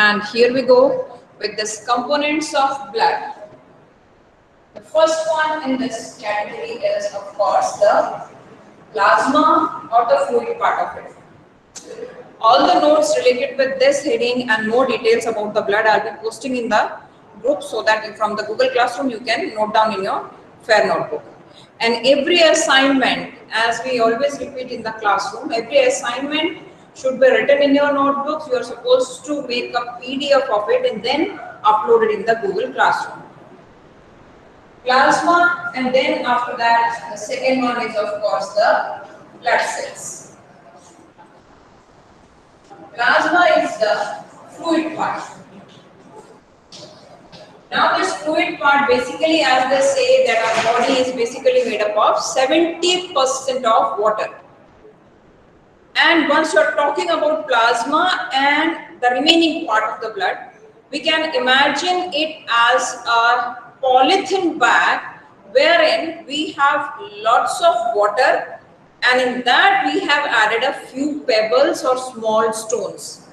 And here we go with this components of blood. The first one in this category is of course the plasma or the fluid part of it. All the notes related with this heading and more details about the blood I'll be posting in the group so that from the Google Classroom you can note down in your fair notebook. And every assignment, as we always repeat in the classroom, every assignment should be written in your notebooks. You are supposed to make a PDF of it and then upload it in the Google Classroom. Plasma, and then after that the second one is of course the blood cells. Plasma is the fluid part. Now this fluid part, basically as they say that our body is basically made up of 70% of water. And once you are talking about plasma and the remaining part of the blood, we can imagine it as a polythene bag wherein we have lots of water, and in that we have added a few pebbles or small stones.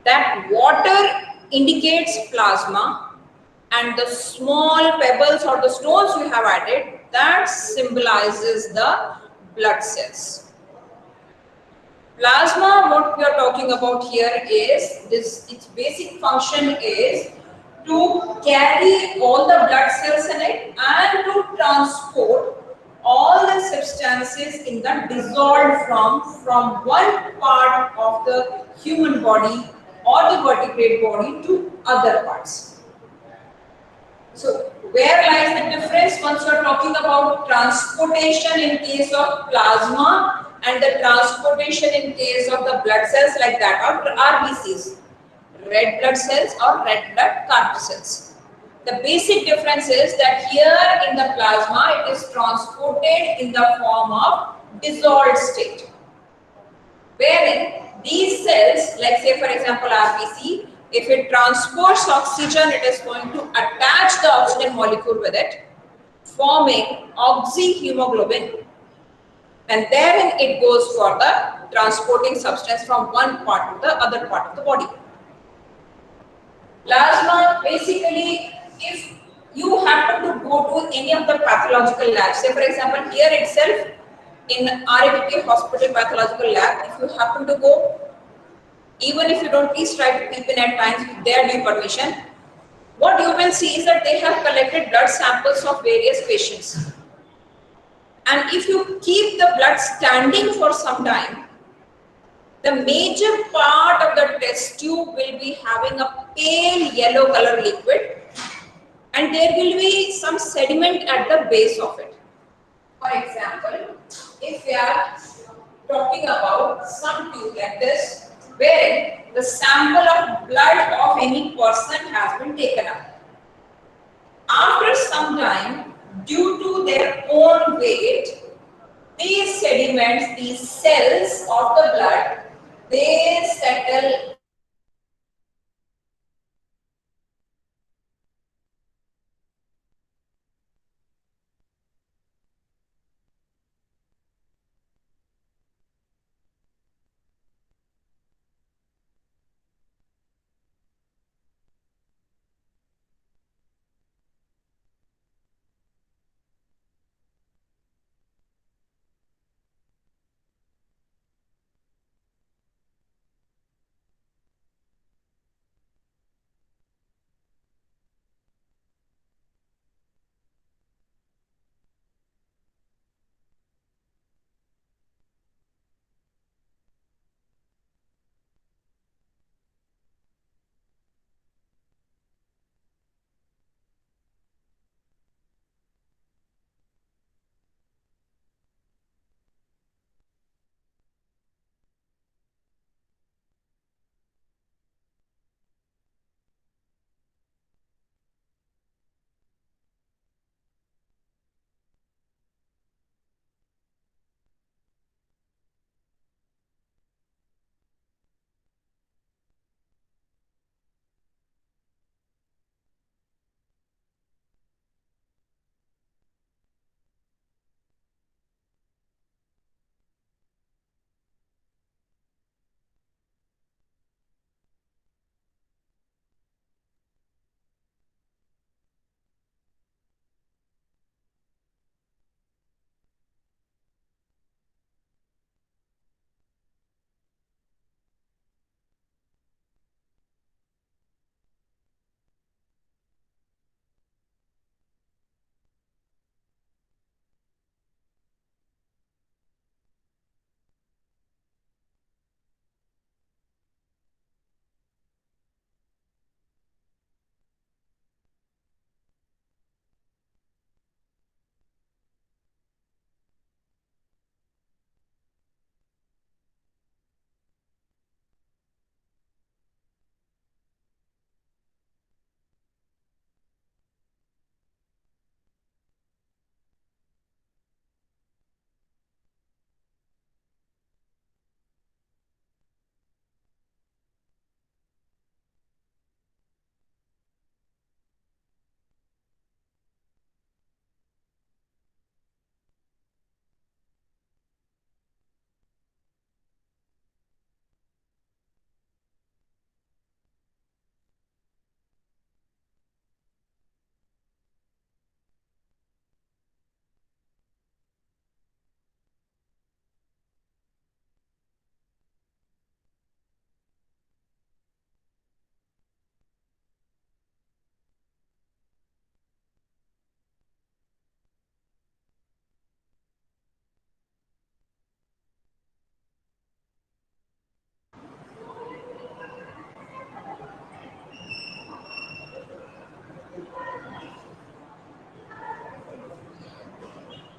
That water indicates plasma, and the small pebbles or the stones we have added, that symbolizes the blood cells. Plasma, what we are talking about here is this, its basic function is to carry all the blood cells in it and to transport all the substances in the dissolved from one part of the human body or the vertebrate body to other parts. So where lies the difference once you are talking about transportation in case of plasma and the transportation in case of the blood cells like that or RBCs, red blood cells or red blood corpuscles. The basic difference is that here in the plasma it is transported in the form of dissolved state, wherein these cells, like say for example RBC, if it transports oxygen, it is going to attach the oxygen molecule with it, forming oxyhemoglobin, and therein it goes for the transporting substance from one part to the other part of the body. Plasma, basically, if you happen to go to any of the pathological labs, say for example here itself in RABK hospital pathological lab, if you happen to go, even if you don't, please try to peep in at times with their due permission, what you will see is that they have collected blood samples of various patients. And if you keep the blood standing for some time, the major part of the test tube will be having a pale yellow color liquid, and there will be some sediment at the base of it. For example, if we are talking about some tube like this, where the sample of blood of any person has been taken up. After some time, due to their own weight, these sediments, these cells of the blood, they settle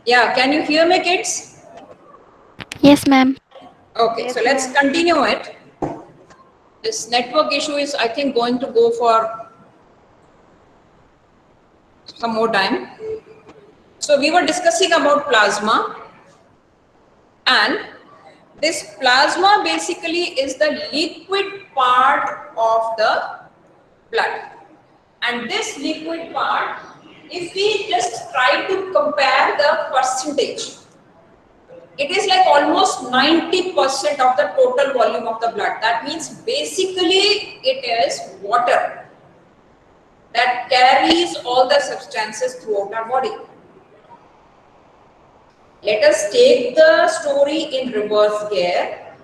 Yeah, can you hear me, kids? Yes, ma'am. Okay, so Yes, let's ma'am. continue it. This network issue is, I think, going to go for some more time. So we were discussing about plasma, and this plasma basically is the liquid part of the blood. And this liquid part, if we just try to compare the percentage, it is like almost 90% of the total volume of the blood. That means basically it is water that carries all the substances throughout our body. Let us take the story in reverse gear.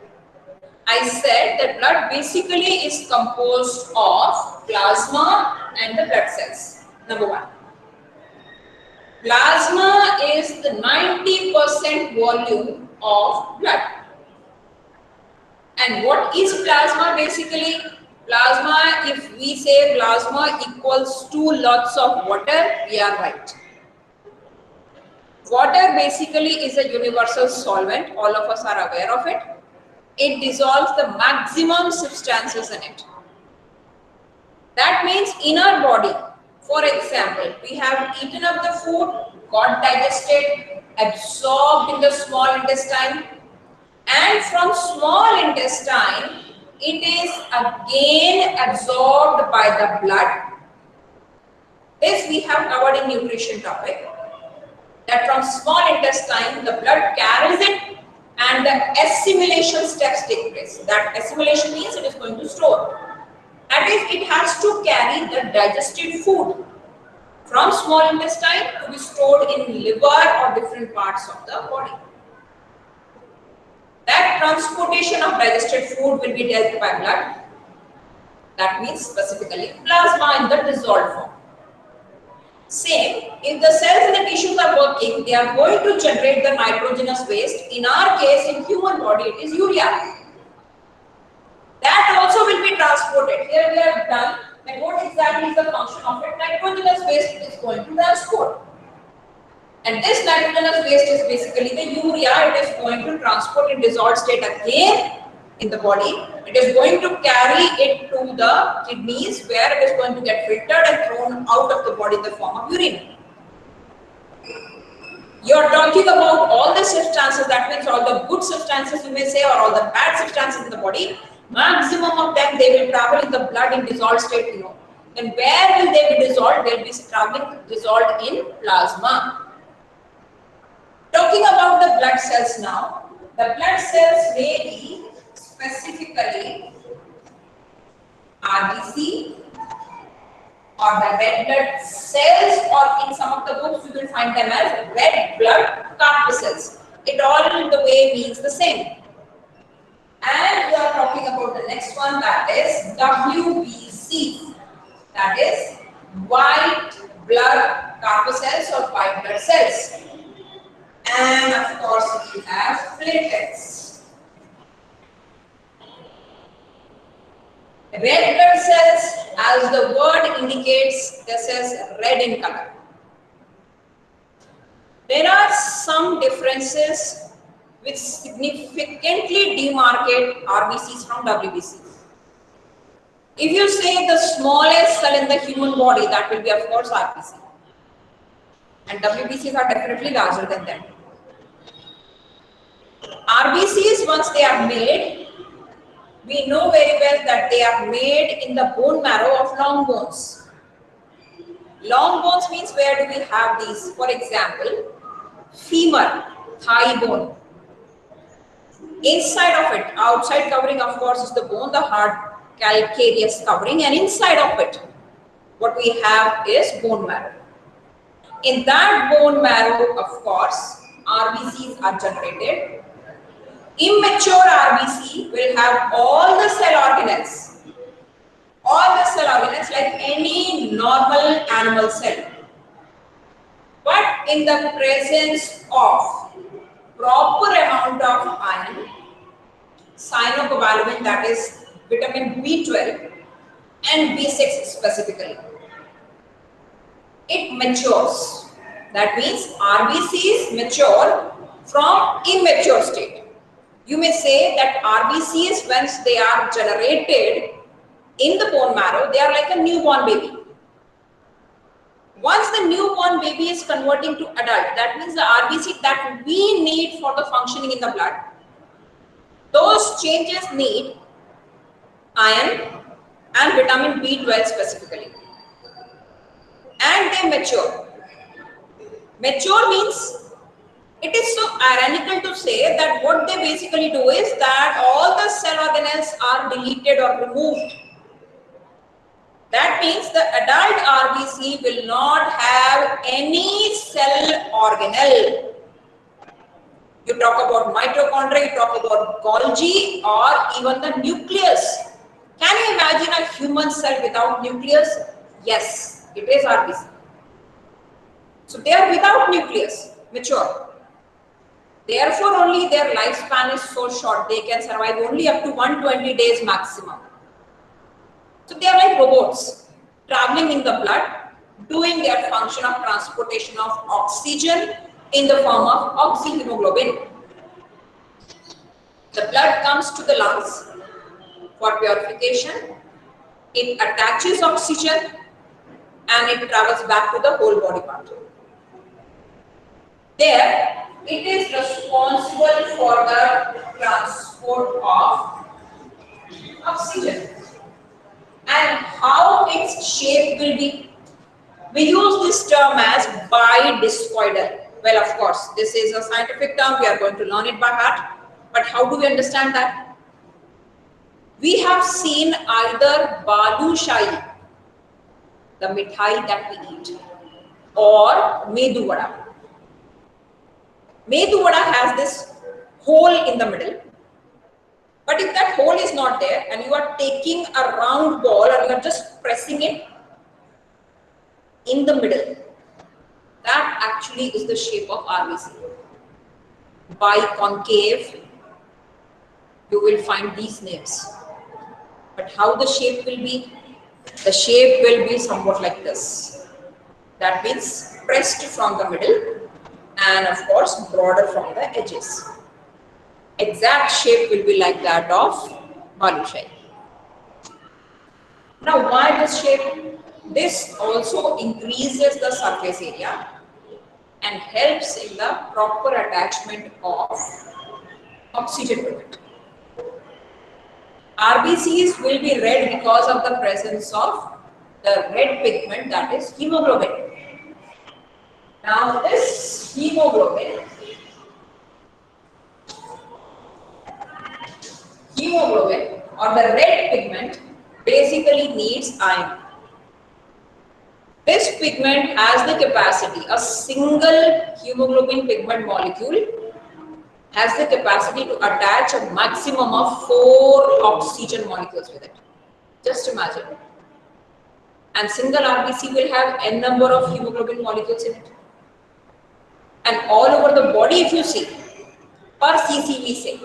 I said that blood basically is composed of plasma and the blood cells. Number one. Plasma is the 90% volume of blood. And what is plasma basically? Plasma, if we say plasma equals to lots of water, we are right. Water basically is a universal solvent, all of us are aware of it. It dissolves the maximum substances in it. That means in our body, for example, we have eaten up the food, got digested, absorbed in the small intestine, and from small intestine, it is again absorbed by the blood. This we have covered in nutrition topic. That from small intestine, the blood carries it and the assimilation steps take place. That assimilation means it is going to store. That is, it has to carry the digested food from small intestine to be stored in liver or different parts of the body. That transportation of digested food will be dealt by blood. That means specifically plasma in the dissolved form. Same, if the cells in the tissues are working, they are going to generate the nitrogenous waste. In our case, in human body, it is urea. That also will be transported. Here we have done, and what exactly is the function of it? Nitrogenous waste is going to transport. And this nitrogenous waste is basically the urea. It is going to transport in dissolved state again in the body. It is going to carry it to the kidneys where it is going to get filtered and thrown out of the body in the form of urine. You are talking about all the substances, that means all the good substances you may say, or all the bad substances in the body. Maximum of them, they will travel in the blood in dissolved state, you know. Then where will they be dissolved? They will be traveling dissolved in plasma. Talking about the blood cells now, the blood cells may be specifically RBC or the red blood cells, or in some of the books you will find them as red blood corpuscles. It all the way means the same. And we are talking about the next one, that is WBC, that is white blood corpuscles or white blood cells. And of course, we have platelets. Red blood cells, as the word indicates, this is red in color. There are some differences which significantly demarcate RBCs from WBCs. If you say the smallest cell in the human body, that will be of course RBC. And WBCs are definitely larger than that. RBCs, once they are made, we know very well that they are made in the bone marrow of long bones. Long bones means where do we have these? For example, femur, thigh bone. Inside of it, outside covering of course is the bone, the hard calcareous covering, and inside of it, what we have is bone marrow. In that bone marrow, of course, RBCs are generated. Immature RBC will have all the cell organelles like any normal animal cell. But in the presence of proper amount of iron, cyanocobalamin, that is vitamin B12 and B6 specifically, it matures. That means RBCs mature from immature state. You may say that RBCs, once they are generated in the bone marrow, they are like a newborn baby. Once the newborn baby is converting to adult, that means the RBC that we need for the functioning in the blood, those changes need iron and vitamin B12 specifically. And they mature. Mature means, it is so ironical to say that what they basically do is that all the cell organelles are deleted or removed. That means the adult RBC will not have any cell organelle. You talk about mitochondria, you talk about Golgi, or even the nucleus. Can you imagine a human cell without nucleus? Yes, it is RBC. So they are without nucleus, mature. Therefore, only their lifespan is so short. They can survive only up to 120 days maximum. So they are like robots, traveling in the blood, doing their function of transportation of oxygen in the form of oxyhemoglobin. The blood comes to the lungs for purification. It attaches oxygen and it travels back to the whole body part. There, it is responsible for the transport of oxygen. And how its shape will be? We use this term as bidiscoidal. Well, of course, this is a scientific term. We are going to learn it by heart. But how do we understand that? We have seen either balushai, the mithai that we eat, or medu vada. Medu vada has this hole in the middle. But if that hole is not there and you are taking a round ball and you are just pressing it in the middle, that actually is the shape of RBC. Biconcave, you will find these names. But how the shape will be? The shape will be somewhat like this. That means pressed from the middle and of course broader from the edges. Exact shape will be like that of balushai. Now, why this shape? This also increases the surface area and helps in the proper attachment of oxygen to it. RBCs will be red because of the presence of the red pigment, that is hemoglobin. Now, this hemoglobin or the red pigment basically needs iron. This pigment has the capacity, a single hemoglobin pigment molecule has the capacity to attach a maximum of 4 oxygen molecules with it. Just imagine. And single RBC will have n number of hemoglobin molecules in it. And all over the body, if you see, per cc we say,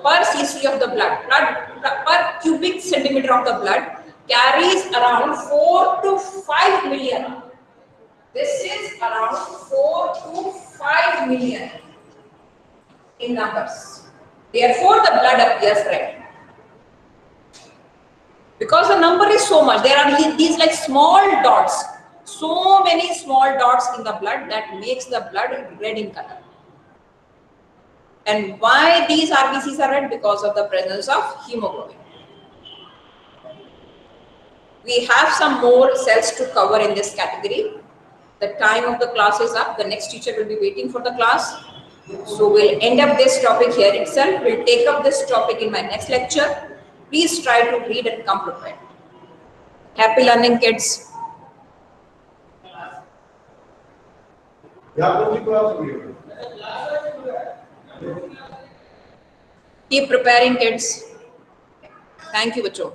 per cc of the blood, per cubic centimeter of the blood carries around 4 to 5 million. This is around 4 to 5 million in numbers. Therefore, the blood appears red. Because the number is so much, there are these like small dots, so many small dots in the blood that makes the blood red in color. And why these RBCs are red? Because of the presence of hemoglobin. We have some more cells to cover in this category. The time of the class is up. The next teacher will be waiting for the class. So we'll end up this topic here itself. We'll take up this topic in my next lecture. Please try to read and come prepared. Happy learning, kids. Keep preparing, kids. Thank you, bachcho.